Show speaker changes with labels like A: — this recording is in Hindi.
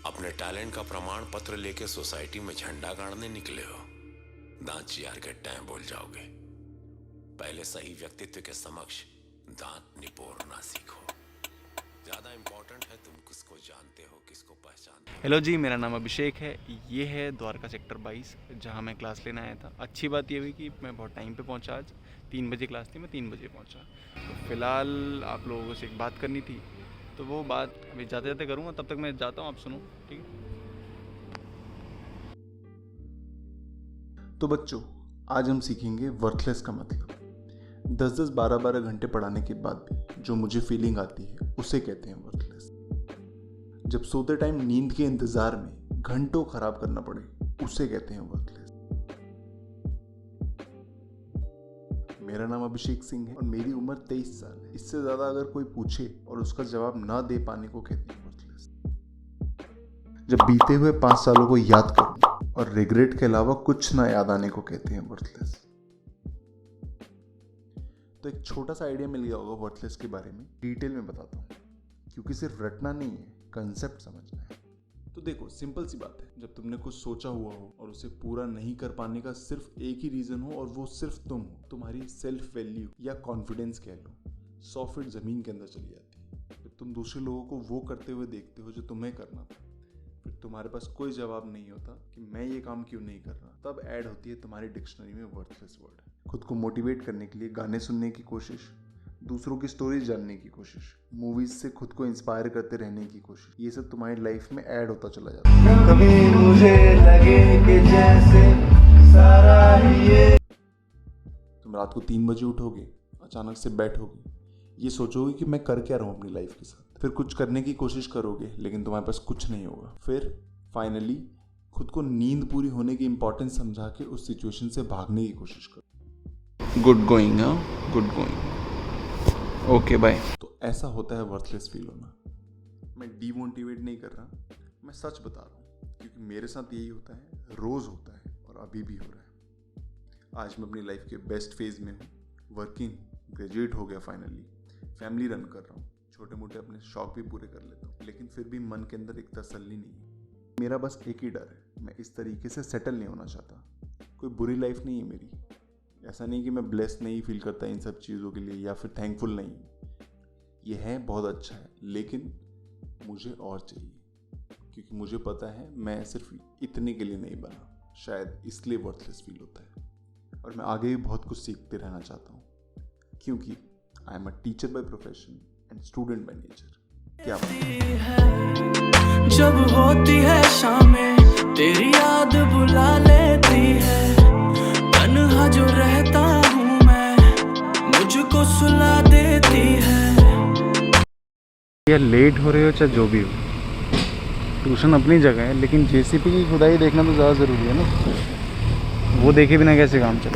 A: अपने टैलेंट का प्रमाण पत्र लेके सोसाइटी में झंडा गाड़ने निकले हो, दांत चियार के टाइम बोल जाओगे। पहले सही व्यक्तित्व के समक्ष दांत निपोरना सीखो। ज्यादा इंपॉर्टेंट है तुम किसको जानते हो, किसको पहचानते हो।
B: हेलो जी, मेरा नाम अभिषेक है। ये है द्वारका सेक्टर 22 जहाँ मैं क्लास लेने आया था। अच्छी बात ये हुई कि मैं बहुत टाइम पे पहुँचा। आज 3 बजे क्लास थी, मैं 3 बजे पहुँचा। तो फ़िलहाल आप लोगों से एक बात करनी थी, तो वो बात अभी जाते जाते करूँगा। तब तक मैं जाता हूँ, आप सुनो, ठीक है?
C: तो बच्चों, आज हम सीखेंगे वर्थलेस का मतलब। 10-10, 12-12 घंटे पढ़ाने के बाद भी जो मुझे फीलिंग आती है उसे कहते हैं वर्थलेस। जब सोते टाइम नींद के इंतजार में घंटों खराब करना पड़े उसे कहते हैं वर्थलेस। मेरा नाम अभिषेक सिंह है और मेरी उम्र 23 साल है। इससे ज्यादा अगर कोई पूछे और उसका जवाब ना दे पाने को कहते हैं वर्थलेस। जब बीते हुए 5 सालों को याद करूं और रिग्रेट के अलावा कुछ ना याद आने को कहते हैं वर्थलेस। तो एक छोटा सा आइडिया मिल गया होगा वर्थलेस के बारे में। डिटेल में बताता हूँ, क्योंकि सिर्फ रटना नहीं है, कंसेप्ट समझना है। तो देखो, सिंपल सी बात है, जब तुमने कुछ सोचा हुआ हो और उसे पूरा नहीं कर पाने का सिर्फ एक ही रीजन हो और वो सिर्फ तुम हो, तुम्हारी सेल्फ वैल्यू या कॉन्फिडेंस कह लो 100 फीट जमीन के अंदर चली जाती है। जब तुम दूसरे लोगों को वो करते हुए देखते हो जो तुम्हें करना था, फिर तुम्हारे पास कोई जवाब नहीं होता कि मैं ये काम क्यों नहीं कर रहा, तब ऐड होती है तुम्हारी डिक्शनरी में वर्थलेस वर्ड। खुद को मोटिवेट करने के लिए गाने सुनने की कोशिश, दूसरों की स्टोरीज जानने की कोशिश, मूवीज से खुद को इंस्पायर करते रहने की कोशिश, ये सब तुम्हारी लाइफ में ऐड होता चला जाता है।
D: कभी मुझे लगे कि जैसे सारा ही ये।
C: तुम रात को 3 बजे उठोगे, अचानक से बैठोगे, ये सोचोगे कि मैं कर क्या रहा हूँ अपनी लाइफ के साथ। फिर कुछ करने की कोशिश करोगे लेकिन तुम्हारे पास कुछ नहीं होगा। फिर फाइनली खुद को नींद पूरी होने की इंपॉर्टेंस समझा के उस सिचुएशन से भागने की कोशिश करो।
B: गुड गोइंग, हाँ, गुड गोइंग। Okay, bye.
C: तो ऐसा होता है वर्थलेस फील होना। मैं डीमोटिवेट नहीं कर रहा, मैं सच बता रहा हूँ, क्योंकि मेरे साथ यही होता है, रोज होता है और अभी भी हो रहा है। आज मैं अपनी लाइफ के बेस्ट फेज में हूँ, वर्किंग, ग्रेजुएट हो गया फाइनली, फैमिली रन कर रहा हूँ, छोटे मोटे अपने शौक भी पूरे कर लेता हूँ, लेकिन फिर भी मन के अंदर एक तसल्ली नहीं है। मेरा बस एक ही डर है, मैं इस तरीके से सेटल नहीं होना चाहता। कोई बुरी लाइफ नहीं है मेरी, ऐसा नहीं कि मैं ब्लेस्ड नहीं फील करता इन सब चीज़ों के लिए या फिर थैंकफुल नहीं। ये है, बहुत अच्छा है, लेकिन मुझे और चाहिए, क्योंकि मुझे पता है मैं सिर्फ इतने के लिए नहीं बना, शायद इसलिए वर्थलेस फील होता है। और मैं आगे भी बहुत कुछ सीखते रहना चाहता हूँ, क्योंकि I am a teacher by profession and student by nature. क्या
D: जब होती है शामें तेरी याद बुला लेती है, तन्हा जो रहता हूँ मैं मुझको सुला देती है।
B: या लेट हो रहे हो चाहे जो भी हो, ट्यूशन अपनी जगह है, लेकिन जेसीपी की खुदाई देखना तो ज़्यादा ज़रूरी है ना। वो देखे बिना कैसे काम चले।